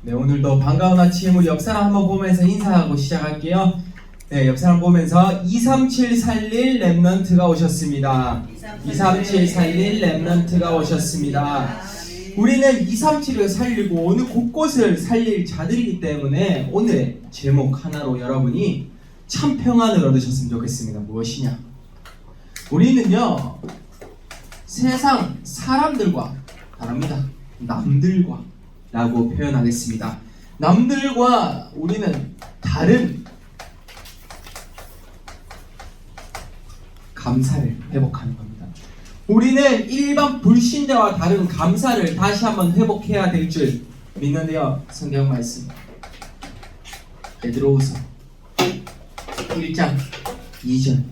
네, 오늘도 반가운 아침 우리 옆사람 한번 보면서 인사하고 시작할게요. 네, 옆사람 보면서 23741 랩넌트가 오셨습니다. 23741 랩넌트가 오셨습니다. 우리는 237을 살리고 어느 곳곳을 살릴 자들이기 때문에 오늘의 제목 하나로 여러분이 참 평안을 얻으셨으면 좋겠습니다. 무엇이냐? 우리는요, 세상 사람들과 다릅니다. 남들과 라고 표현하겠습니다. 남들과 우리는 다른 감사를 회복하는 겁니다. 우리는 일반 불신자와 다른 감사를 다시 한번 회복해야 될 줄 믿는데요. 성경 말씀 베드로후서 1장 2절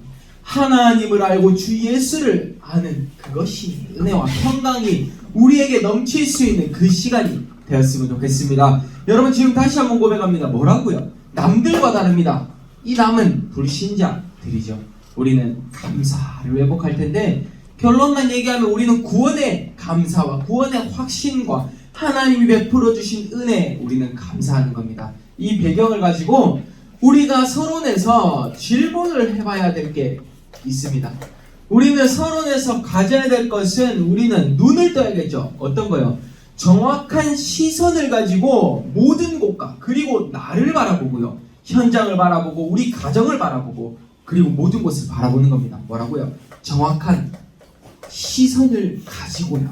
하나님을 알고 주 예수를 아는 그것이 은혜와 평강이 우리에게 넘칠 수 있는 그 시간이 되었으면 좋겠습니다. 여러분 지금 다시 한번 고백합니다. 뭐라고요? 남들과 다릅니다. 이 남은 불신자들이죠. 우리는 감사를 회복할 텐데 결론만 얘기하면 우리는 구원의 감사와 구원의 확신과 하나님이 베풀어 주신 은혜에 우리는 감사하는 겁니다. 이 배경을 가지고 우리가 서론에서 질문을 해봐야 될 게 있습니다. 우리는 서론에서 가져야 될 것은 우리는 눈을 떠야겠죠. 어떤 거요? 정확한 시선을 가지고 모든 곳과 그리고 나를 바라보고요. 현장을 바라보고 우리 가정을 바라보고 그리고 모든 곳을 바라보는 겁니다. 뭐라고요? 정확한 시선을 가지고요.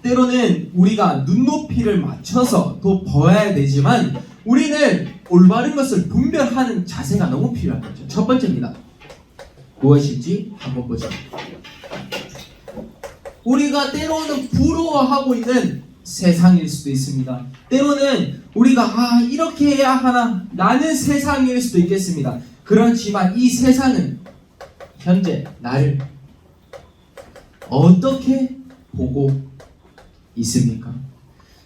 때로는 우리가 눈높이를 맞춰서 또 보아야 되지만 우리는 올바른 것을 분별하는 자세가 너무 필요한 거죠. 첫 번째입니다. 무엇일지 한번 보죠. 우리가 때로는 부러워하고 있는 세상일 수도 있습니다. 때로는 우리가 이렇게 해야 하나 라는 세상일 수도 있겠습니다. 그렇지만 이 세상은 현재 나를 어떻게 보고 있습니까?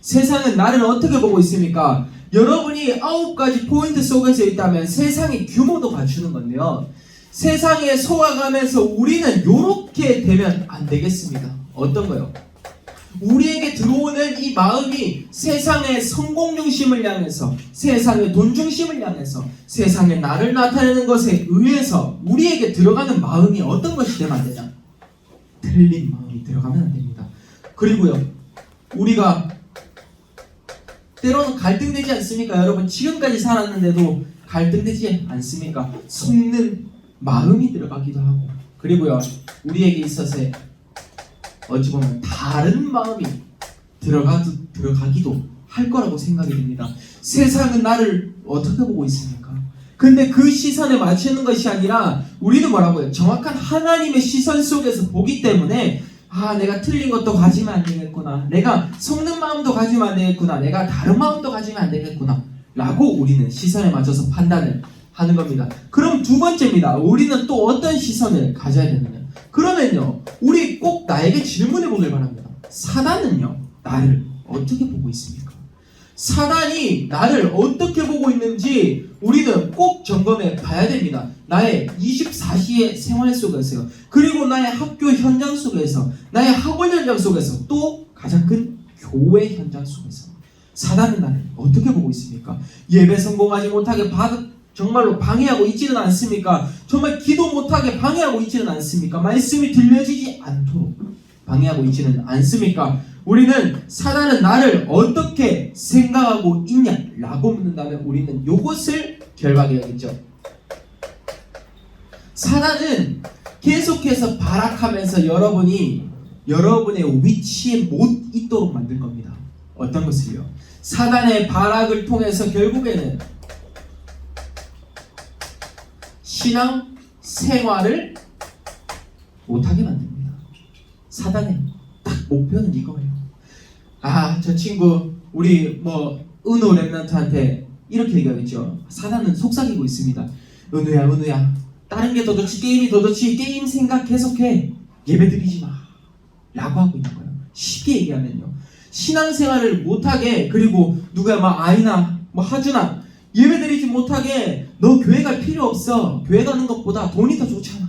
세상은 나를 어떻게 보고 있습니까? 여러분이 9가지 포인트 속에서 있다면 세상의 규모도 갖추는 건데요. 세상에 속아가면서 우리는 이렇게 되면 안 되겠습니다. 어떤 거요? 우리에게 들어오는 이 마음이 세상의 성공 중심을 향해서 세상의 돈 중심을 향해서 세상에 나를 나타내는 것에 의해서 우리에게 들어가는 마음이 어떤 것이 되면 안 되냐? 틀린 마음이 들어가면 안 됩니다. 그리고요, 우리가 때로는 갈등되지 않습니까? 여러분 지금까지 살았는데도 갈등되지 않습니까? 속는 마음이 들어가기도 하고 그리고요, 우리에게 있어서 어찌 보면 다른 마음이 들어가기도 할 거라고 생각이 됩니다. 세상은 나를 어떻게 보고 있습니까? 근데 그 시선에 맞추는 것이 아니라 우리는 뭐라고요? 정확한 하나님의 시선 속에서 보기 때문에 내가 틀린 것도 가지면 안 되겠구나. 내가 속는 마음도 가지면 안 되겠구나. 내가 다른 마음도 가지면 안 되겠구나. 라고 우리는 시선에 맞춰서 판단을 하는 겁니다. 그럼 두 번째입니다. 우리는 또 어떤 시선을 가져야 되느냐? 그러면요, 우리 꼭 나에게 질문해 보길 바랍니다. 사단은요, 나를 어떻게 보고 있습니까? 사단이 나를 어떻게 보고 있는지 우리는 꼭 점검해 봐야 됩니다. 나의 24시의 생활 속에서요. 그리고 나의 학교 현장 속에서, 나의 학원 현장 속에서, 또 가장 큰 교회 현장 속에서 사단은 나를 어떻게 보고 있습니까? 예배 성공하지 못하게 정말로 방해하고 있지는 않습니까? 정말 기도 못하게 방해하고 있지는 않습니까? 말씀이 들려지지 않도록 방해하고 있지는 않습니까? 우리는 사단은 나를 어떻게 생각하고 있냐라고 묻는다면 우리는 이것을 결박해야겠죠. 사단은 계속해서 발악하면서 여러분의 위치에 못 있도록 만들 겁니다. 어떤 것을요? 사단의 발악을 통해서 결국에는 신앙 생활을 못하게 만듭니다. 사단의 딱 목표는 이거예요. 저 친구 우리 은호 랩런트한테 이렇게 얘기하겠죠. 사단은 속삭이고 있습니다. 은우야 다른 게 더 좋지, 게임이 더 좋지, 게임 생각 계속해, 예배 드리지 마 라고 하고 있는 거예요. 쉽게 얘기하면요, 신앙생활을 못하게, 그리고 누가 아이나 하준아 예배 드리지 못하게, 너 교회 갈 필요 없어, 교회 가는 것보다 돈이 더 좋잖아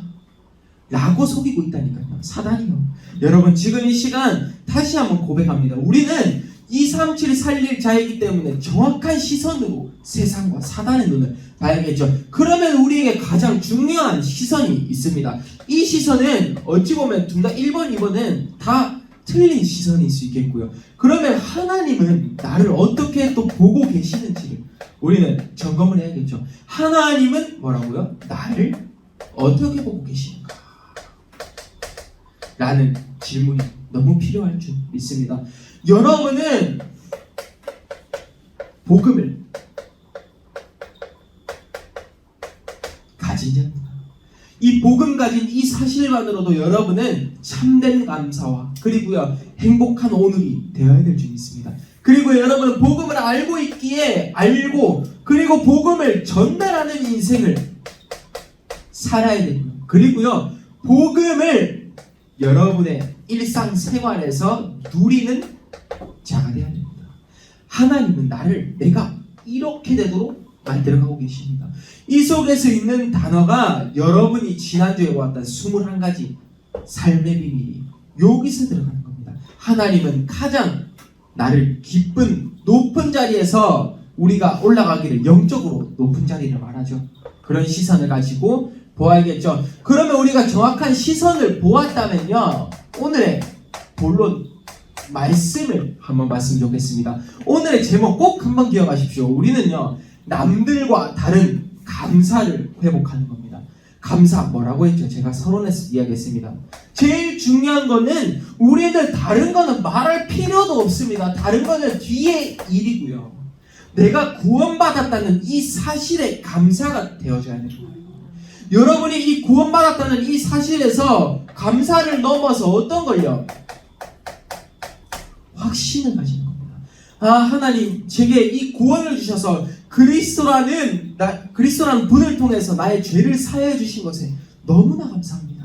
라고 속이고 있다니까요. 사단이요. 여러분 지금 이 시간 다시 한번 고백합니다. 우리는 237 살릴 자이기 때문에 정확한 시선으로 세상과 사단의 눈을 봐야겠죠. 그러면 우리에게 가장 중요한 시선이 있습니다. 이 시선은 어찌 보면 둘 다 1번, 2번은 다 틀린 시선일 수 있겠고요. 그러면 하나님은 나를 어떻게 또 보고 계시는지를 우리는 점검을 해야겠죠. 하나님은 뭐라고요? 나를 어떻게 보고 계시는가? 라는 질문이 너무 필요할 줄 믿습니다. 여러분은 복음을 가진 자입니다. 이 복음 가진 이 사실만으로도 여러분은 참된 감사와 그리고요 행복한 오늘이 되어야 될 줄 믿습니다. 그리고 여러분은 복음을 알고 있기에 알고 그리고 복음을 전달하는 인생을 살아야 되고요. 그리고요 복음을 여러분의 일상생활에서 누리는 자가 되어야 됩니다. 하나님은 나를 내가 이렇게 되도록 만들어가고 계십니다. 이 속에서 있는 단어가 여러분이 지난주에 보았던 21가지 삶의 비밀이 여기서 들어가는 겁니다. 하나님은 가장 나를 기쁜 높은 자리에서 우리가 올라가기를 영적으로 높은 자리를 말하죠. 그런 시선을 가지고 보아야겠죠. 그러면 우리가 정확한 시선을 보았다면요 오늘의 본론 말씀을 한번 봤으면 좋겠습니다. 오늘의 제목 꼭 한번 기억하십시오. 우리는요 남들과 다른 감사를 회복하는 겁니다. 감사 뭐라고 했죠? 제가 서론에서 이야기했습니다. 제일 중요한 거는 우리는 다른 거는 말할 필요도 없습니다. 다른 거는 뒤의 일이고요. 내가 구원받았다는 이 사실에 감사가 되어줘야 되는 거예요. 여러분이 이 구원받았다는 이 사실에서 감사를 넘어서 어떤 걸요? 확신을 가지는 겁니다. 아 하나님 제게 이 구원을 주셔서 그리스도라는 분을 통해서 나의 죄를 사하여 주신 것에 너무나 감사합니다.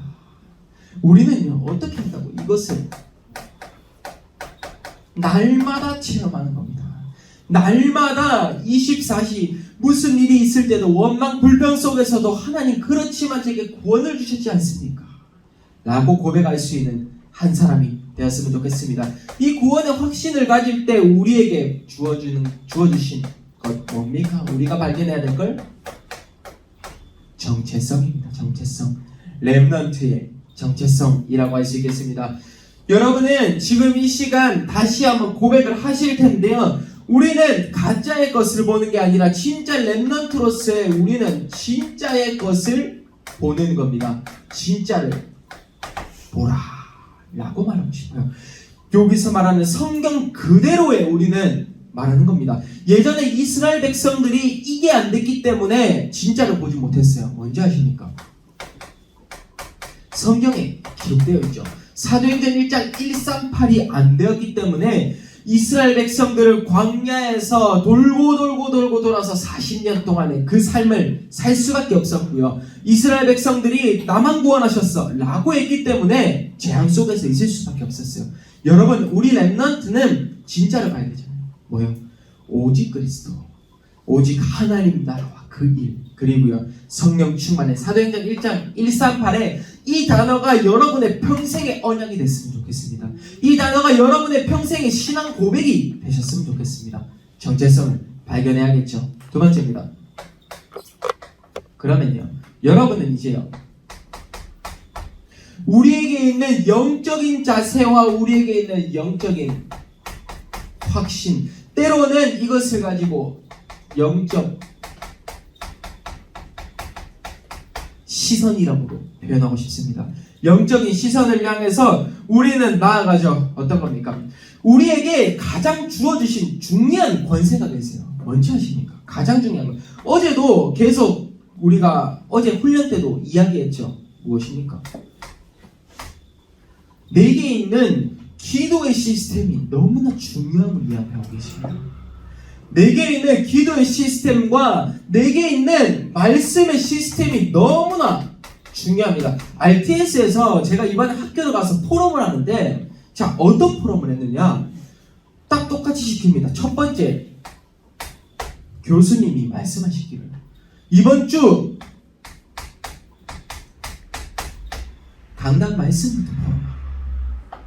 우리는요 어떻게 한다고 이것을 날마다 체험하는 겁니다. 날마다 24시 무슨 일이 있을 때도 원망 불평 속에서도 하나님 그렇지만 제게 구원을 주셨지 않습니까? 라고 고백할 수 있는 한 사람이 되었으면 좋겠습니다. 이 구원의 확신을 가질 때 우리에게 주어주신 것 뭡니까? 우리가 발견해야 될 걸? 정체성입니다. 정체성. 렘넌트의 정체성이라고 할 수 있겠습니다. 여러분은 지금 이 시간 다시 한번 고백을 하실 텐데요. 우리는 가짜의 것을 보는 게 아니라 진짜 렘넌트로서의 우리는 진짜의 것을 보는 겁니다. 진짜를 보라 라고 말하고 싶어요. 여기서 말하는 성경 그대로의 우리는 말하는 겁니다. 예전에 이스라엘 백성들이 이게 안 됐기 때문에 진짜를 보지 못했어요. 뭔지 아십니까? 성경에 기록되어 있죠. 사도행전 1장 138이 안 되었기 때문에 이스라엘 백성들을 광야에서 돌고 돌아서 40년 동안의 그 삶을 살 수밖에 없었고요. 이스라엘 백성들이 나만 구원하셨어 라고 했기 때문에 재앙 속에서 있을 수밖에 없었어요. 여러분 우리 렘넌트는 진짜를 봐야 되잖아요. 뭐요? 오직 그리스도, 오직 하나님 나라와 그 일, 그리고요 성령 충만의 사도행전 1장 138에 이 단어가 여러분의 평생의 언약이 됐으면 좋겠습니다. 이 단어가 여러분의 평생의 신앙 고백이 되셨으면 좋겠습니다. 정체성을 발견해야겠죠. 두 번째입니다. 그러면요 여러분은 이제요 우리에게 있는 영적인 자세와 우리에게 있는 영적인 확신, 때로는 이것을 가지고 영적 시선이라고도 표현하고 싶습니다. 영적인 시선을 향해서 우리는 나아가죠. 어떤 겁니까? 우리에게 가장 주어주신 중요한 권세가 되세요. 뭔지 아십니까? 가장 중요한 거. 어제도 계속 우리가 어제 훈련 때도 이야기했죠. 무엇입니까? 내게 있는 기도의 시스템이 너무나 중요함을 이야기하고 계십니다. 내게 있는 기도의 시스템과 내게 있는 말씀의 시스템이 너무나 중요합니다. RTS에서 제가 이번에 학교를 가서 포럼을 하는데 자 어떤 포럼을 했느냐 딱 똑같이 시킵니다. 첫 번째 교수님이 말씀하시기를 이번 주 강단 말씀부터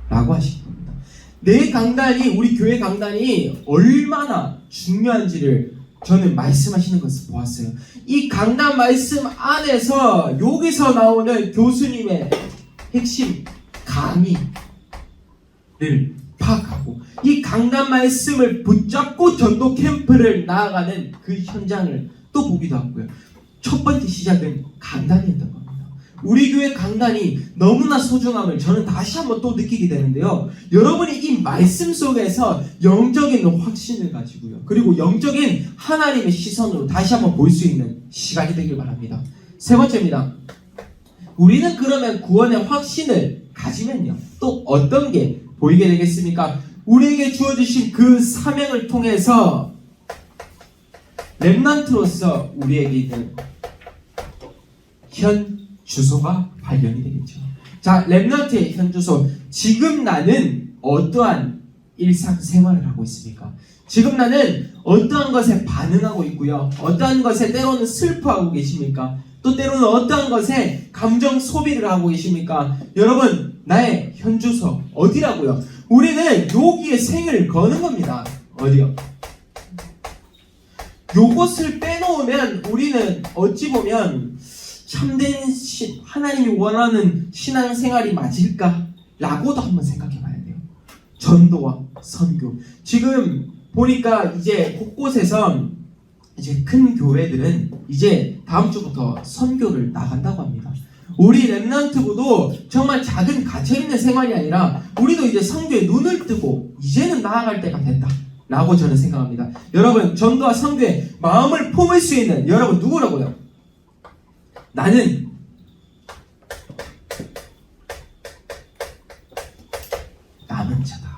라고 하시는 겁니다. 내 강단이, 우리 교회 강단이 얼마나 중요한지를 저는 말씀하시는 것을 보았어요. 이 강단 말씀 안에서 여기서 나오는 교수님의 핵심 강의를 파악하고 이 강단 말씀을 붙잡고 전도 캠프를 나아가는 그 현장을 또 보기도 하고요. 첫 번째 시작은 강단이었던 겁니다. 우리 교회 강단이 너무나 소중함을 저는 다시 한번 또 느끼게 되는데요. 여러분이 이 말씀 속에서 영적인 확신을 가지고요. 그리고 영적인 하나님의 시선으로 다시 한번 볼 수 있는 시간이 되길 바랍니다. 세 번째입니다. 우리는 그러면 구원의 확신을 가지면요. 또 어떤 게 보이게 되겠습니까? 우리에게 주어주신 그 사명을 통해서 렘넌트로서 우리에게 있는 현 주소가 발견이 되겠죠. 자, 렘넌트의 현 주소. 지금 나는 어떠한 일상생활을 하고 있습니까? 지금 나는 어떠한 것에 반응하고 있고요. 어떠한 것에 때로는 슬퍼하고 계십니까? 또 때로는 어떠한 것에 감정 소비를 하고 계십니까? 여러분, 나의 현 주소 어디라고요? 우리는 여기에 생을 거는 겁니다. 어디요? 요것을 빼놓으면 우리는 어찌 보면 참된 하나님이 원하는 신앙생활이 맞을까? 라고도 한번 생각해 봐야 돼요. 전도와 선교. 지금 보니까 이제 곳곳에서 이제 큰 교회들은 이제 다음 주부터 선교를 나간다고 합니다. 우리 렘넌트부도 정말 작은 갇혀있는 생활이 아니라 우리도 이제 선교에 눈을 뜨고 이제는 나아갈 때가 됐다 라고 저는 생각합니다. 여러분, 전도와 선교에 마음을 품을 수 있는 여러분 누구라고요? 나는 남은 자다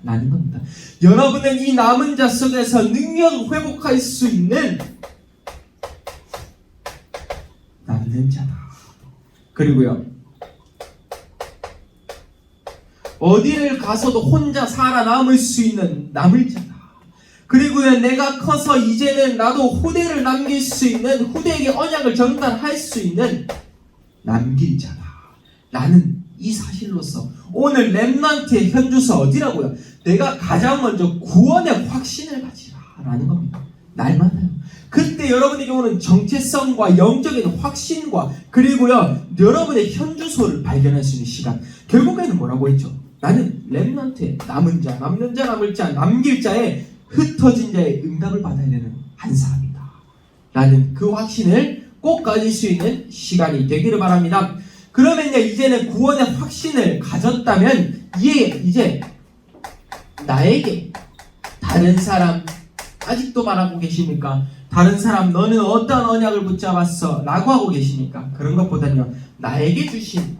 라는 겁니다. 여러분은 이 남은 자 속에서 능력을 회복할 수 있는 남는 자다. 그리고요, 어디를 가서도 혼자 살아남을 수 있는 남을 자다. 그리고요, 내가 커서 이제는 나도 후대를 남길 수 있는, 후대에게 언약을 전달할 수 있는 남길 자다 라는 이 사실로서 오늘 렘넌트의 현주소 어디라고요? 내가 가장 먼저 구원의 확신을 가지라 라는 겁니다. 날마다요. 그때 여러분에게 오는 정체성과 영적인 확신과 그리고요, 여러분의 현주소를 발견할 수 있는 시간. 결국에는 뭐라고 했죠? 나는 렘넌트의 남은 자, 남는 자, 남을 자, 남길 자의 흩어진 자의 응답을 받아야 되는 한 사람이다 라는 그 확신을 꼭 가질 수 있는 시간이 되기를 바랍니다. 그러면요, 이제는 구원의 확신을 가졌다면 이제 나에게 다른 사람 아직도 말하고 계십니까? 다른 사람 너는 어떤 언약을 붙잡았어? 라고 하고 계십니까? 그런 것보다는요, 나에게 주신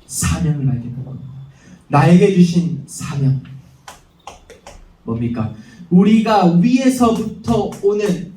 사명을 알게 되는 겁니다. 나에게 주신 사명 뭡니까? 우리가 위에서부터 오는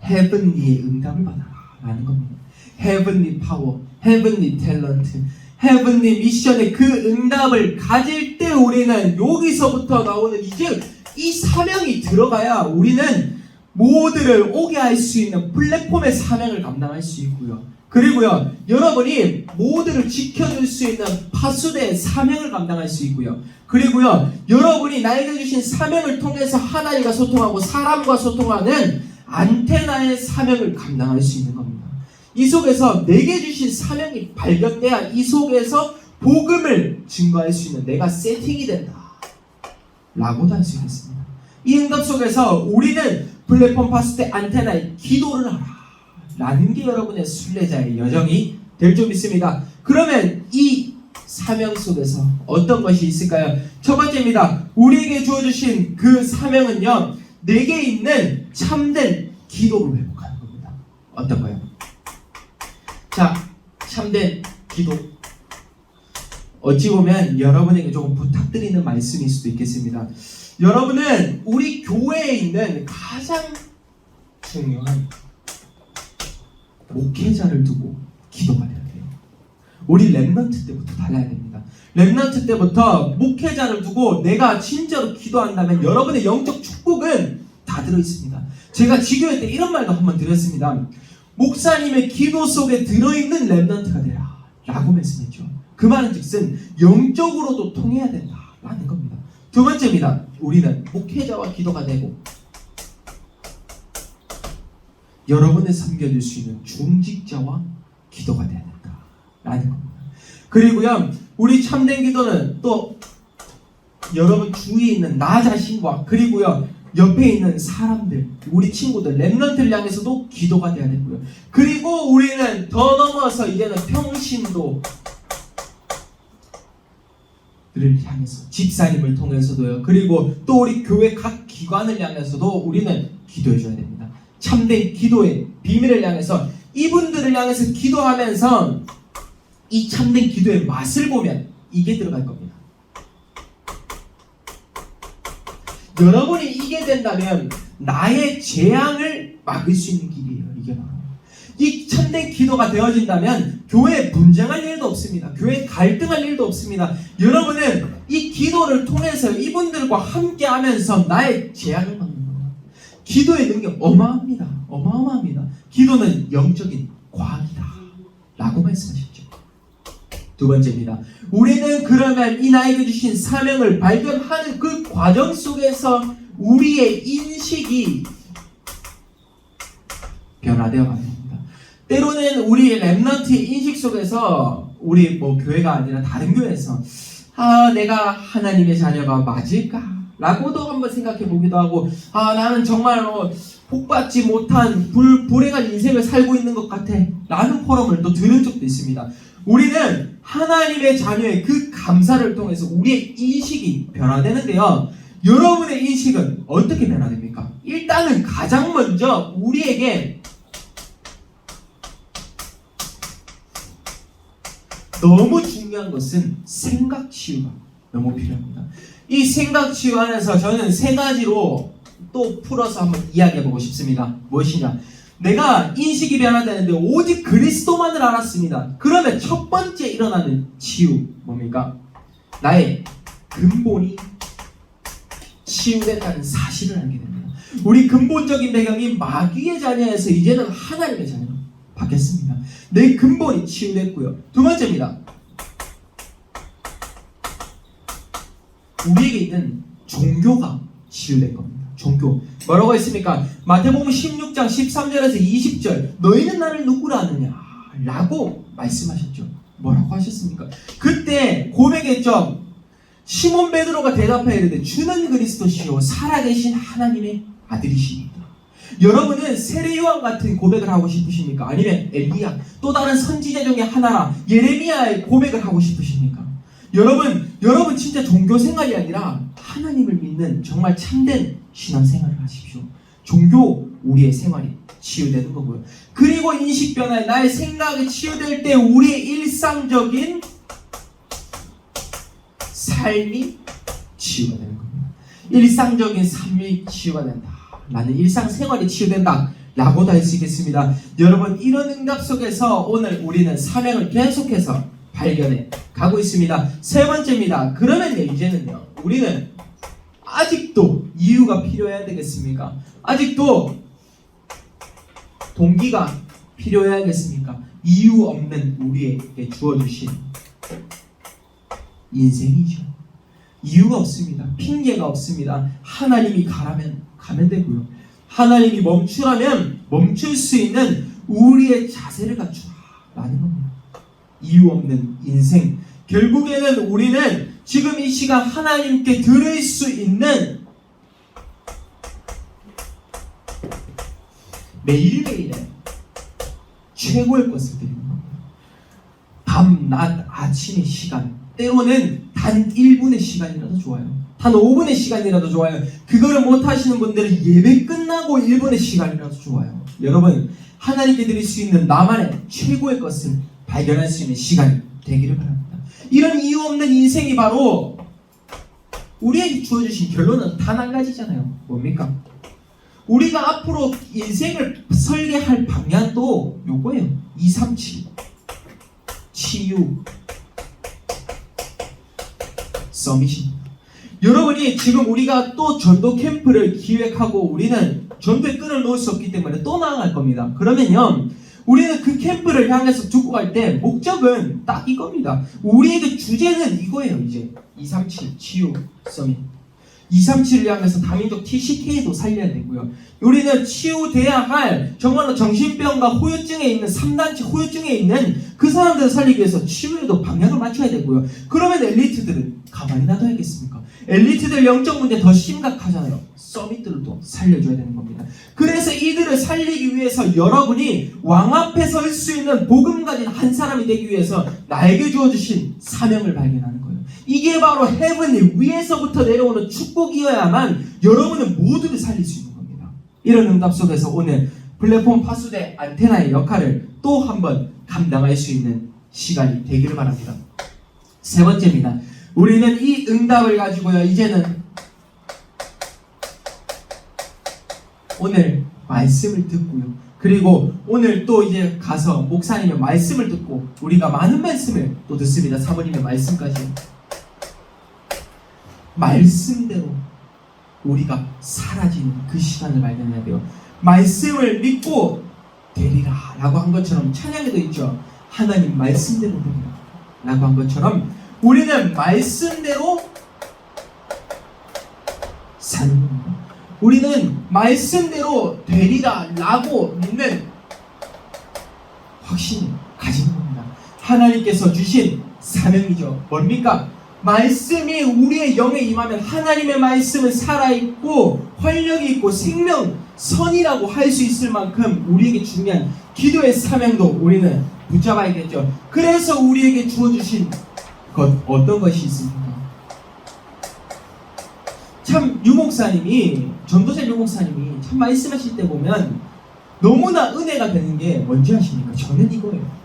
헤븐리의 응답을 받아라 라는 겁니다. 헤븐리 파워, 헤븐리 탤런트, 헤븐리 미션의 그 응답을 가질 때 우리는 여기서부터 나오는 이제 이 사명이 들어가야 우리는 모두를 오게 할 수 있는 플랫폼의 사명을 감당할 수 있고요. 그리고요, 여러분이 모두를 지켜줄 수 있는 파수대의 사명을 감당할 수 있고요. 그리고요, 여러분이 나에게 주신 사명을 통해서 하나님과 소통하고 사람과 소통하는 안테나의 사명을 감당할 수 있는 겁니다. 이 속에서 내게 주신 사명이 발견돼야 이 속에서 복음을 증거할 수 있는 내가 세팅이 된다 라고도 할 수 있겠습니다. 이 응답 속에서 우리는 플랫폼 파수대 안테나에 기도를 하라 라는 게 여러분의 순례자의 여정이 될 줄 믿습니다. 그러면 이 사명 속에서 어떤 것이 있을까요? 첫 번째입니다. 우리에게 주어주신 그 사명은요, 내게 있는 참된 기도를 회복하는 겁니다. 어떤 거요? 자, 참된 기도. 어찌 보면 여러분에게 조금 부탁드리는 말씀일 수도 있겠습니다. 여러분은 우리 교회에 있는 가장 중요한 목회자를 두고 기도가 돼야 돼요. 우리 렘넌트 때부터 달라야 됩니다. 렘넌트 때부터 목회자를 두고 내가 진짜로 기도한다면 여러분의 영적 축복은 다 들어있습니다. 제가 지교회 때 이런 말도 한번 드렸습니다. 목사님의 기도 속에 들어있는 렘넌트가 되라 라고 말씀했죠. 그 말은 즉슨 영적으로도 통해야 된다라는 겁니다. 두 번째입니다. 우리는 목회자와 기도가 되고 여러분을 섬겨줄 수 있는 중직자와 기도가 돼야 된다라는 겁니다. 그리고요, 우리 참된 기도는 또 여러분 주위에 있는 나 자신과 그리고요 옆에 있는 사람들, 우리 친구들, 렘넌트를 향해서도 기도가 돼야 되고요. 그리고 우리는 더 넘어서 이제는 평신도를 향해서 집사님을 통해서도요. 그리고 또 우리 교회 각 기관을 향해서도 우리는 기도해 줘야 됩니다. 참된 기도의 비밀을 향해서 이분들을 향해서 기도하면서 이 참된 기도의 맛을 보면 이게 들어갈 겁니다. 여러분이 이게 된다면 나의 재앙을 막을 수 있는 길이에요. 이게 바로 이 참된 기도가 되어진다면 교회에 분쟁할 일도 없습니다. 교회에 갈등할 일도 없습니다. 여러분은 이 기도를 통해서 이분들과 함께 하면서 나의 재앙을 막는 겁니다. 기도의 능력 어마합니다. 어마어마합니다. 기도는 영적인 과학이다 라고 말씀하셨죠. 두 번째입니다. 우리는 그러면 이 나에게 주신 사명을 발견하는 그 과정 속에서 우리의 인식이 변화되어 갑니다. 때로는 우리 렘넌트의 인식 속에서 우리 교회가 아니라 다른 교회에서 내가 하나님의 자녀가 맞을까? 라고도 한번 생각해 보기도 하고 나는 정말 복받지 못한 불행한 인생을 살고 있는 것 같아 라는 포럼을 또 들은 적도 있습니다. 우리는 하나님의 자녀의 그 감사를 통해서 우리의 인식이 변화되는데요. 여러분의 인식은 어떻게 변화됩니까? 일단은 가장 먼저 우리에게 너무 중요한 것은 생각 치유가 너무 필요합니다. 이 생각 치유 안에서 저는 세 가지로 또 풀어서 한번 이야기해보고 싶습니다. 무엇이냐? 내가 인식이 변화되는데 오직 그리스도만을 알았습니다. 그러면 첫 번째 일어나는 치유 뭡니까? 나의 근본이 치유된다는 사실을 알게 됩니다. 우리 근본적인 배경이 마귀의 자녀에서 이제는 하나님의 자녀로 바뀌었습니다. 내 근본이 치유됐고요. 두 번째입니다. 우리에게 있는 종교가 치유된 겁니다. 종교. 뭐라고 했습니까? 마태복음 16장 13절에서 20절 너희는 나를 누구라 하느냐? 라고 말씀하셨죠. 뭐라고 하셨습니까? 그때 고백했죠. 시몬 베드로가 대답하여 이르되 주는 그리스도시요 살아계신 하나님의 아들이십니다. 여러분은 세례 요한 같은 고백을 하고 싶으십니까? 아니면 엘리야 또 다른 선지자 중에 하나라 예레미야의 고백을 하고 싶으십니까? 여러분 진짜 종교 생활이 아니라 하나님을 믿는 정말 참된 신앙생활을 하십시오. 종교 우리의 생활이 치유되는 거고요. 그리고 인식 변화에 나의 생각이 치유될 때 우리의 일상적인 삶이 치유가 되는 겁니다. 일상적인 삶이 치유가 된다. 나는 일상생활이 치유된다. 라고도 할 수 있겠습니다. 여러분 이런 응답 속에서 오늘 우리는 사명을 계속해서 발견해 가고 있습니다. 세 번째입니다. 그러면요 이제는요 우리는 아직도 이유가 필요해야 되겠습니까? 아직도 동기가 필요해야겠습니까? 이유 없는 우리에게 주어주신 인생이죠. 이유가 없습니다. 핑계가 없습니다. 하나님이 가면 되고요. 하나님이 멈추라면 멈출 수 있는 우리의 자세를 갖추라라는 겁니다. 이유 없는 인생. 결국에는 우리는 지금 이 시간 하나님께 드릴 수 있는 매일매일의 최고의 것을 드리는 겁니다. 밤, 낮, 아침의 시간, 때로는 단 1분의 시간이라도 좋아요. 단 5분의 시간이라도 좋아요. 그거를 못하시는 분들은 예배 끝나고 1분의 시간이라도 좋아요. 여러분 하나님께 드릴 수 있는 나만의 최고의 것을 발견할 수 있는 시간이 되기를 바랍니다. 이런 이유 없는 인생이 바로 우리에게 주어주신 결론은 단 한 가지잖아요. 뭡니까? 우리가 앞으로 인생을 설계할 방향도 요거예요. 237 치유 서밋입니다. 여러분이 지금 우리가 또 전도 캠프를 기획하고 우리는 전도의 끈을 놓을 수 없기 때문에 또 나아갈 겁니다. 그러면요 우리는 그 캠프를 향해서 두고 갈 때 목적은 딱 이겁니다. 우리에게 주제는 이거예요. 이제 237 치유 서밋 237을 향해서 다민족 TCK도 살려야 되고요. 우리는 치유돼야 할 정말로 정신병과 후유증에 있는 3단체 후유증에 있는 그 사람들을 살리기 위해서 치유에도 방향을 맞춰야 되고요. 그러면 엘리트들은 가만히 놔둬야겠습니까? 엘리트들 영적 문제 더 심각하잖아요. 서밋들도 살려줘야 되는 겁니다. 그래서 이들을 살리기 위해서 여러분이 왕 앞에 설 수 있는 복음 가진 한 사람이 되기 위해서 나에게 주어주신 사명을 발견하는 거예요. 이게 바로 헤븐이 위에서부터 내려오는 축복이어야만 여러분은 모두를 살릴 수 있는 겁니다. 이런 응답 속에서 오늘 플랫폼 파수대 안테나의 역할을 또 한번 감당할 수 있는 시간이 되기를 바랍니다. 세 번째입니다. 우리는 이 응답을 가지고요, 이제는 오늘 말씀을 듣고요, 그리고 오늘 또 이제 가서 목사님의 말씀을 듣고 우리가 많은 말씀을 또 듣습니다. 사모님의 말씀까지. 말씀대로 우리가 사라지는 그 시간을 발견해야 돼요. 말씀을 믿고 되리라 라고 한 것처럼 찬양에도 있죠. 하나님 말씀대로 되리라 라고 한 것처럼 우리는 말씀대로 사는 겁니다. 우리는 말씀대로 되리라 라고 믿는 확신을 가지는 겁니다. 하나님께서 주신 사명이죠. 뭡니까? 말씀이 우리의 영에 임하면 하나님의 말씀은 살아있고 활력이 있고 생명선이라고 할 수 있을 만큼 우리에게 중요한 기도의 사명도 우리는 붙잡아야겠죠. 그래서 우리에게 주어주신 것 어떤 것이 있습니까? 참 유목사님이 전도자 유목사님이 참 말씀하실 때 보면 너무나 은혜가 되는 게 뭔지 아십니까? 저는 이거예요.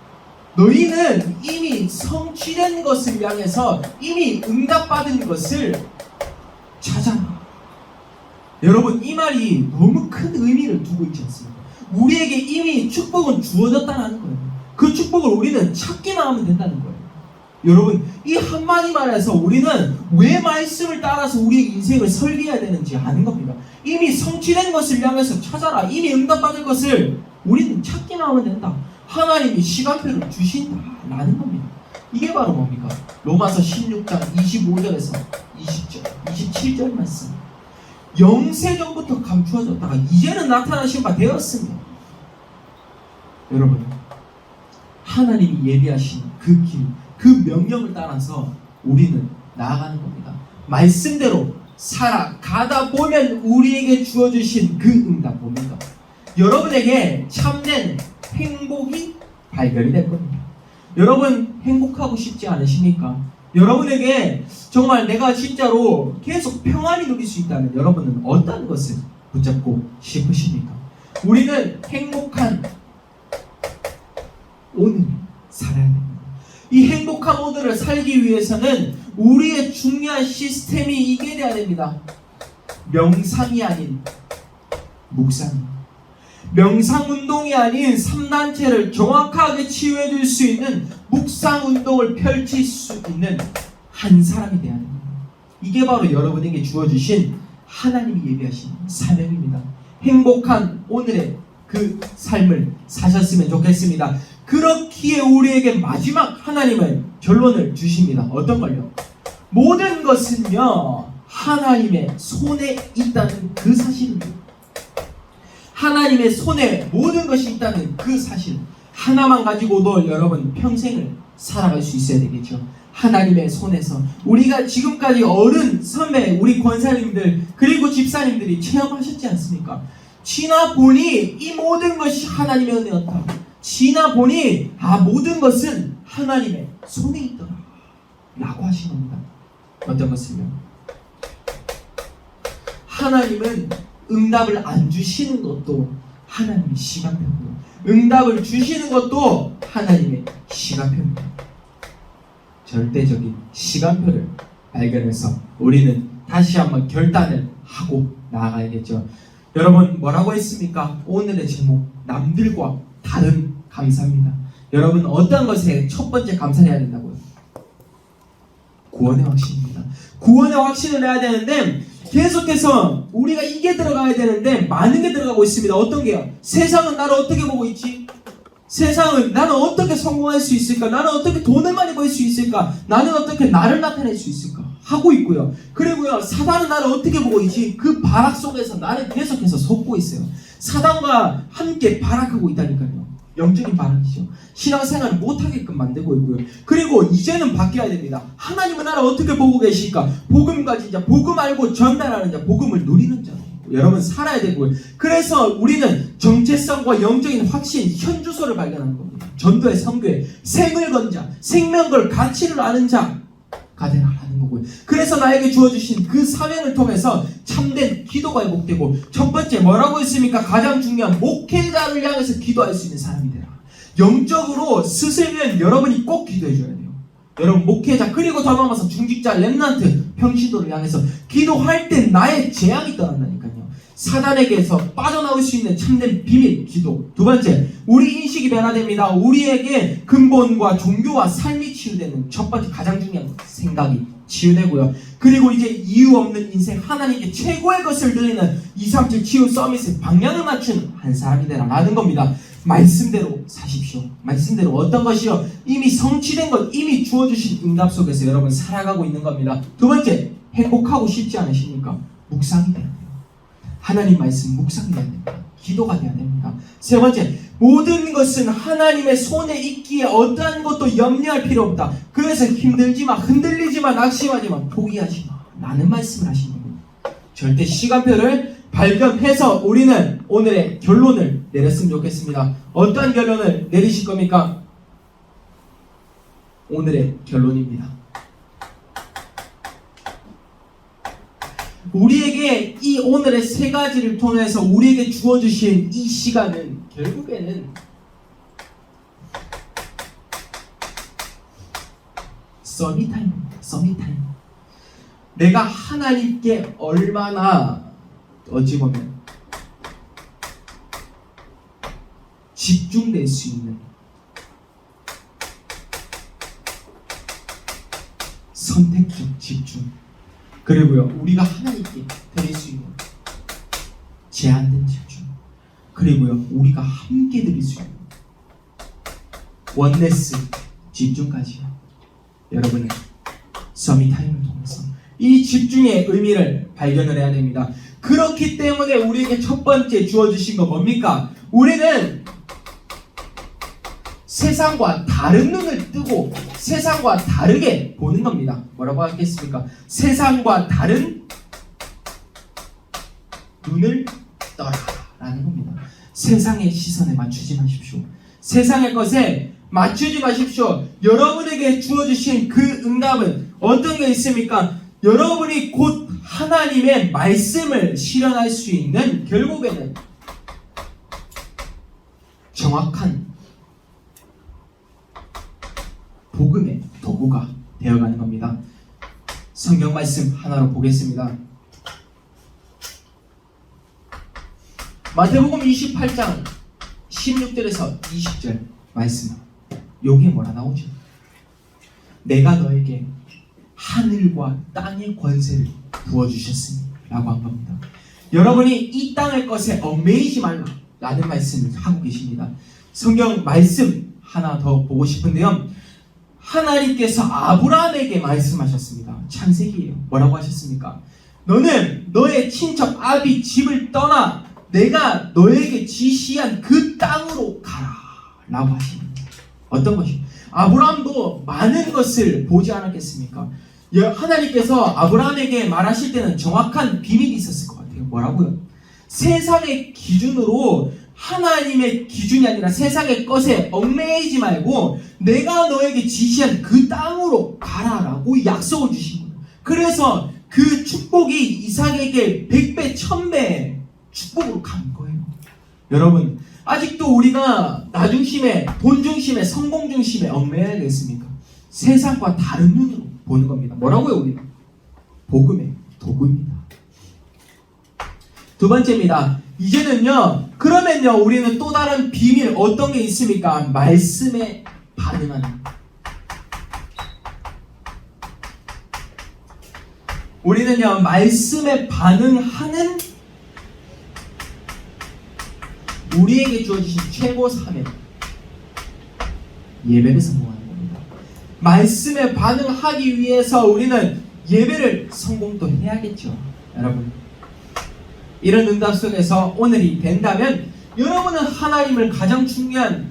너희는 이미 성취된 것을 향해서 이미 응답받은 것을 찾아라. 여러분, 이 말이 너무 큰 의미를 두고 있지 않습니까? 우리에게 이미 축복은 주어졌다는 거예요. 그 축복을 우리는 찾기만 하면 된다는 거예요. 여러분, 이 한마디 말에서 우리는 왜 말씀을 따라서 우리의 인생을 설계해야 되는지 아는 겁니다. 이미 성취된 것을 향해서 찾아라. 이미 응답받을 것을 우리는 찾기만 하면 된다. 하나님이 시간표를 주신다라는 겁니다. 이게 바로 뭡니까? 로마서 16장 25절에서 20절, 27절 말씀. 영세전부터 감추어졌다가 이제는 나타나신 바 되었습니다. 여러분, 하나님이 예비하신 그 길, 그 명령을 따라서 우리는 나아가는 겁니다. 말씀대로 살아가다 보면 우리에게 주어주신 그 응답 뭡니까? 여러분에게 참된 행복이 발견이 될 겁니다. 여러분 행복하고 싶지 않으십니까? 여러분에게 정말 내가 진짜로 계속 평안히 누릴 수 있다면 여러분은 어떤 것을 붙잡고 싶으십니까? 우리는 행복한 오늘 살아야 됩니다. 이 행복한 오늘을 살기 위해서는 우리의 중요한 시스템이 이게 돼야 됩니다. 명상이 아닌 묵상, 명상운동이 아닌 3단체를 정확하게 치유해 줄 수 있는 묵상운동을 펼칠 수 있는 한 사람이 되어야 됩니다. 이게 바로 여러분에게 주어주신 하나님이 예비하신 사명입니다. 행복한 오늘의 그 삶을 사셨으면 좋겠습니다. 그렇기에 우리에게 마지막 하나님은 결론을 주십니다. 어떤 걸요? 모든 것은요 하나님의 손에 있다는 그 사실입니다. 하나님의 손에 모든 것이 있다는 그 사실 하나만 가지고도 여러분 평생을 살아갈 수 있어야 되겠죠. 하나님의 손에서 우리가 지금까지 어른, 선배, 우리 권사님들 그리고 집사님들이 체험하셨지 않습니까? 지나 보니 이 모든 것이 하나님의 은혜였다. 지나 보니 모든 것은 하나님의 손에 있더라 라고 하신 겁니다. 어떤 것을요? 하나님은 응답을 안 주시는 것도 하나님의 시간표고요. 응답을 주시는 것도 하나님의 시간표입니다. 절대적인 시간표를 발견해서 우리는 다시 한번 결단을 하고 나아가야겠죠. 여러분 뭐라고 했습니까? 오늘의 제목 남들과 다른 감사입니다. 여러분 어떤 것에 첫 번째 감사를 해야 된다고요? 구원의 확신입니다. 구원의 확신을 해야 되는데 계속해서 우리가 이게 들어가야 되는데 많은 게 들어가고 있습니다. 어떤 게요? 세상은 나를 어떻게 보고 있지? 세상은 나는 어떻게 성공할 수 있을까? 나는 어떻게 돈을 많이 벌 수 있을까? 나는 어떻게 나를 나타낼 수 있을까? 하고 있고요. 그리고요, 사단은 나를 어떻게 보고 있지? 그 발악 속에서 나를 계속해서 속고 있어요. 사단과 함께 발악하고 있다니까요. 영적인 발악이죠. 신앙생활을 못하게끔 만들고 있고요. 그리고 이제는 바뀌어야 됩니다. 하나님은 나를 어떻게 보고 계실까? 복음 가진 자, 복음 알고 전달하는 자, 복음을 누리는 자. 여러분 살아야 되고요. 그래서 우리는 정체성과 영적인 확신, 현주소를 발견하는 겁니다. 전도의 선교에 생을 건 자, 생명 걸 가치를 아는 자가 되라는 거고요. 그래서 나에게 주어주신 그 사명을 통해서 참된 기도가 회복되고, 첫 번째 뭐라고 했습니까? 가장 중요한 목회자를 향해서 기도할 수 있는 사람이 되라. 영적으로 스승은 여러분이 꼭 기도해 줘야 돼요. 여러분 목회자, 그리고 더 넘어서 중직자, 렘넌트, 평신도를 향해서 기도할 때 나의 재앙이 떠난다니까요. 사단에게서 빠져나올 수 있는 참된 비밀, 기도. 두 번째, 우리 인식이 변화됩니다. 우리에게 근본과 종교와 삶이 치유되는 첫 번째 가장 중요한 생각이 치유되고요. 그리고 이제 이유 없는 인생, 하나님께 최고의 것을 드리는 237 치유 서밋의 방향을 맞춘 한 사람이 되라는 겁니다. 말씀대로 사십시오. 말씀대로 어떤 것이요? 이미 성취된 것, 이미 주어주신 응답 속에서 여러분 살아가고 있는 겁니다. 두 번째, 행복하고 싶지 않으십니까? 묵상이 돼야 돼요. 하나님 말씀 묵상이 돼야 됩니다. 기도가 돼야 됩니다. 세 번째, 모든 것은 하나님의 손에 있기에 어떠한 것도 염려할 필요 없다. 그래서 힘들지마, 흔들리지마, 낙심하지마, 포기하지마 라는 말씀을 하시는 겁니다. 절대 시간표를 발견해서 우리는 오늘의 결론을 내렸으면 좋겠습니다. 어떠한 결론을 내리실 겁니까? 오늘의 결론입니다. 우리에게 이 오늘의 세 가지를 통해서 우리에게 주어주신 이 시간은 결국에는 서밋타임입니다. 서밋타임. 내가 하나님께 얼마나 어찌 보면 집중될 수 있는, 선택적 집중, 그리고요 우리가 하나님께 드릴 수 있는 제한된 집중, 그리고요 우리가 함께 드릴 수 있는 원네스 집중까지요. 여러분의 서밋타임을 통해서 이 집중의 의미를 발견을 해야 됩니다. 그렇기 때문에 우리에게 첫 번째 주어주신 거 뭡니까? 우리는 세상과 다른 눈을 뜨고 세상과 다르게 보는 겁니다. 뭐라고 하겠습니까? 세상과 다른 눈을 떠라라는 겁니다. 세상의 시선에 맞추지 마십시오. 세상의 것에 맞추지 마십시오. 여러분에게 주어주신 그 응답은 어떤 게 있습니까? 여러분이 곧 하나님의 말씀을 실현할 수 있는, 결국에는 정확한 복음의 도구가 되어가는 겁니다. 성경 말씀 하나로 보겠습니다. 마태복음 28장 16절에서 20절 말씀. 여기에 뭐라 나오죠? 내가 너에게 하늘과 땅의 권세를 부어주셨으니 라고 한 겁니다. 여러분이 이 땅의 것에 얽매이지 말라 라는 말씀을 하고 계십니다. 성경 말씀 하나 더 보고 싶은데요, 하나님께서 아브라함에게 말씀하셨습니다. 창세기예요. 뭐라고 하셨습니까? 너는 너의 친척 아비 집을 떠나 내가 너에게 지시한 그 땅으로 가라 라고 하십니다. 어떤 것이? 아브라함도 많은 것을 보지 않았겠습니까? 하나님께서 아브라함에게 말하실 때는 정확한 비밀이 있었을 것 같아요. 뭐라고요? 세상의 기준으로, 하나님의 기준이 아니라 세상의 것에 얽매이지 말고 내가 너에게 지시한 그 땅으로 가라라고 약속을 주신 거예요. 그래서 그 축복이 이삭에게 100배, 1000배 축복으로 간 거예요. 여러분, 아직도 우리가 나 중심에, 돈 중심에, 성공 중심에 얽매여야겠습니까? 세상과 다른 눈으로 보는 겁니다. 뭐라고요, 우리는? 복음의 도구입니다. 두 번째입니다. 이제는요, 그러면요, 우리는 또 다른 비밀 어떤 게 있습니까? 말씀에 반응하는. 우리는요, 말씀에 반응하는 우리에게 주어지신 최고 사명, 예배를 성공하는 겁니다. 말씀에 반응하기 위해서 우리는 예배를 성공도 해야겠죠. 여러분, 이런 응답 속에서 오늘이 된다면 여러분은 하나님을 가장 중요한,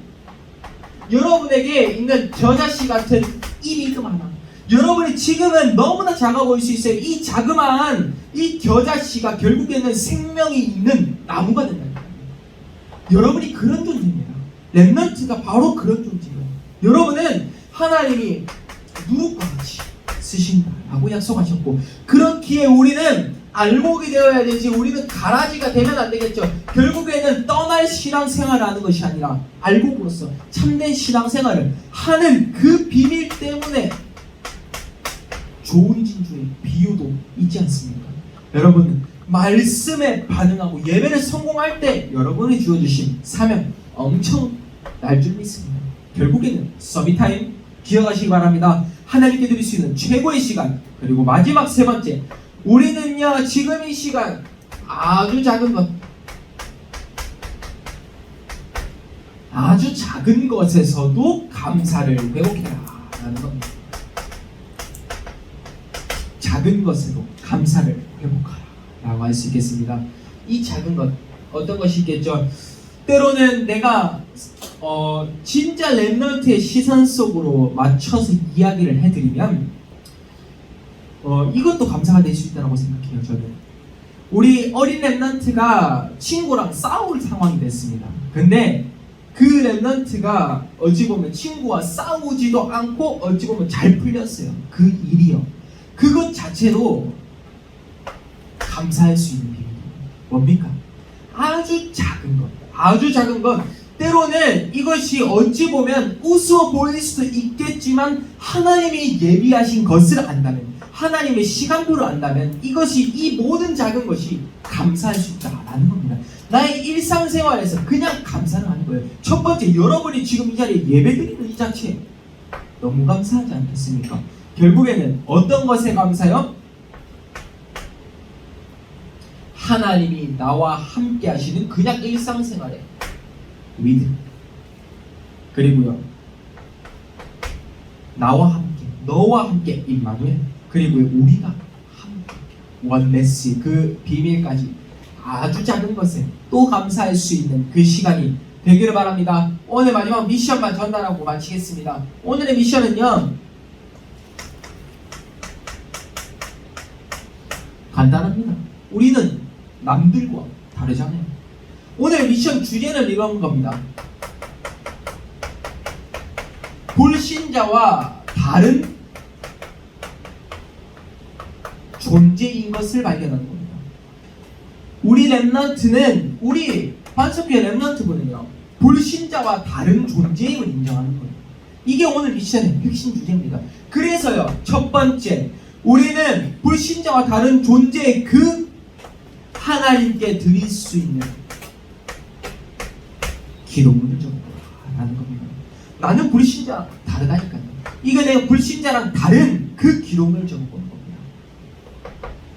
여러분에게 있는 겨자씨 같은 이 믿음 하나, 여러분이 지금은 너무나 작아 보일 수 있어요. 이 자그마한 이 겨자씨가 결국에는 생명이 있는 나무가 된다. 여러분이 그런 존재입니다. 렘넌트가 바로 그런 존재예요. 여러분은 하나님이 누룩과 같이 쓰신다라고 약속하셨고, 그렇기에 우리는 알목이 되어야 되지, 우리는 가라지가 되면 안 되겠죠. 결국에는 떠날 신앙생활을 하는 것이 아니라 알곡으로서 참된 신앙생활을 하는 그 비밀 때문에 좋은 진주의 비유도 있지 않습니까? 여러분, 말씀에 반응하고 예배를 성공할 때 여러분이 주어주신 사명 엄청 날 줄 믿습니다. 결국에는 서밋타임 기억하시기 바랍니다. 하나님께 드릴 수 있는 최고의 시간, 그리고 마지막 세 번째, 우리는요 지금 이 시간 아주 작은 것, 아주 작은 것에서도 감사를 회복해라 라는 겁니다. 작은 것에도 감사를 회복하라 라고 할 수 있겠습니다. 이 작은 것, 어떤 것이 있겠죠? 때로는 내가 진짜 렘넌트의 시선 속으로 맞춰서 이야기를 해드리면 이것도 감사가 될 수 있다고 생각해요. 저는 우리 어린 렘넌트가 친구랑 싸울 상황이 됐습니다. 근데 그 렘넌트가 어찌 보면 친구와 싸우지도 않고 어찌 보면 잘 풀렸어요. 그 일이요. 그것 자체로 감사할 수 있는 비밀입니다. 뭡니까? 아주 작은 것, 아주 작은 것. 때로는 이것이 어찌 보면 우스워 보일 수도 있겠지만 하나님이 예비하신 것을 안다면, 하나님의 시간표를 안다면 이것이, 이 모든 작은 것이 감사할 수 있다라는 겁니다. 나의 일상생활에서 그냥 감사를 하는 거예요. 첫 번째, 여러분이 지금 이 자리에 예배드리는 이 자체 너무 감사하지 않겠습니까? 결국에는 어떤 것에 감사요? 하나님이 나와 함께 하시는 그냥 일상생활에 믿음, 그리고요 나와 함께, 너와 함께 임마누엘, 그리고 우리가 함께 원네스, 그 비밀까지 아주 작은 것에 또 감사할 수 있는 그 시간이 되기를 바랍니다. 오늘 마지막 미션만 전달하고 마치겠습니다. 오늘의 미션은요 간단합니다. 우리는 남들과 다르잖아요. 오늘 미션 주제는 이런 겁니다. 불신자와 다른 존재인 것을 발견하는 겁니다. 우리 렘넌트는, 우리 반석교회 렘넌트분은요 불신자와 다른 존재임을 인정하는 거예요. 이게 오늘 미션의 핵심 주제입니다. 그래서요 첫 번째, 우리는 불신자와 다른 존재의 그 하나님께 드릴 수 있는 기도문을 적어라는 겁니다. 나는 불신자 다르다니까요. 이거 내가 불신자랑 다른 그 기도문을 적어보는 겁니다.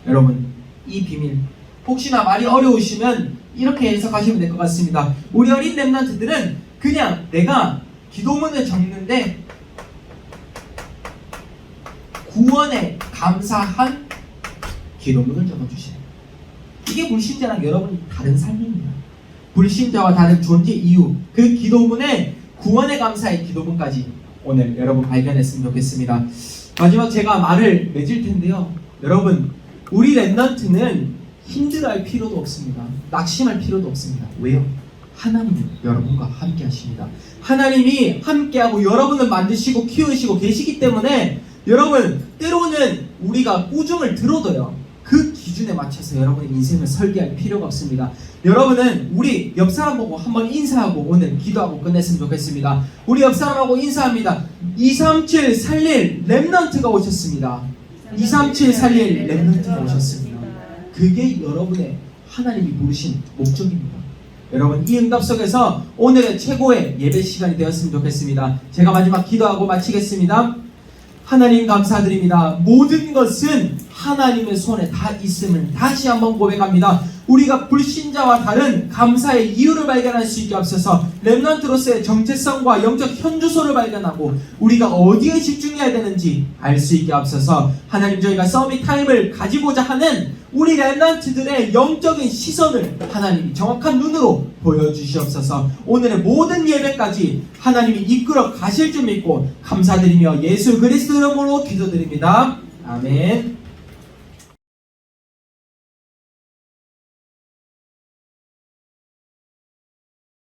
여러분, 이 비밀 혹시나 말이 어려우시면 이렇게 해석하시면 될 것 같습니다. 우리 어린 렘넌트들은 그냥 내가 기도문을 적는데 구원에 감사한 기도문을 적어주세요. 이게 불신자랑 여러분이 다른 삶입니다. 불신자와 다른 존재 이유, 그 기도문에 구원에 감사의 기도문까지 오늘 여러분 발견했으면 좋겠습니다. 마지막 제가 말을 맺을 텐데요. 여러분, 우리 렘넌트는 힘들어할 필요도 없습니다. 낙심할 필요도 없습니다. 왜요? 하나님이 여러분과 함께 하십니다. 하나님이 함께하고 여러분을 만드시고 키우시고 계시기 때문에 여러분, 때로는 우리가 꾸중을 들어도요 그 기준에 맞춰서 여러분의 인생을 설계할 필요가 없습니다. 여러분은 우리 옆 사람 보고 한번 인사하고 오늘 기도하고 끝냈으면 좋겠습니다. 우리 옆 사람하고 인사합니다. 237 살릴 렘넌트가 오셨습니다. 237 살릴 렘넌트가 오셨습니다. 그게 여러분의 하나님이 부르신 목적입니다. 여러분, 이 응답 속에서 오늘의 최고의 예배 시간이 되었으면 좋겠습니다. 제가 마지막 기도하고 마치겠습니다. 하나님 감사드립니다. 모든 것은 하나님의 손에 다 있음을 다시 한번 고백합니다. 우리가 불신자와 다른 감사의 이유를 발견할 수 있게 앞서서 렘넌트로서의 정체성과 영적 현주소를 발견하고 우리가 어디에 집중해야 되는지 알 수 있게 앞서서 하나님, 저희가 서밋 타임을 가지고자 하는 우리 렘넌트들의 영적인 시선을 하나님이 정확한 눈으로 보여주시옵소서. 오늘의 모든 예배까지 하나님이 이끌어 가실 줄 믿고 감사드리며 예수 그리스도 이름으로 기도드립니다. 아멘.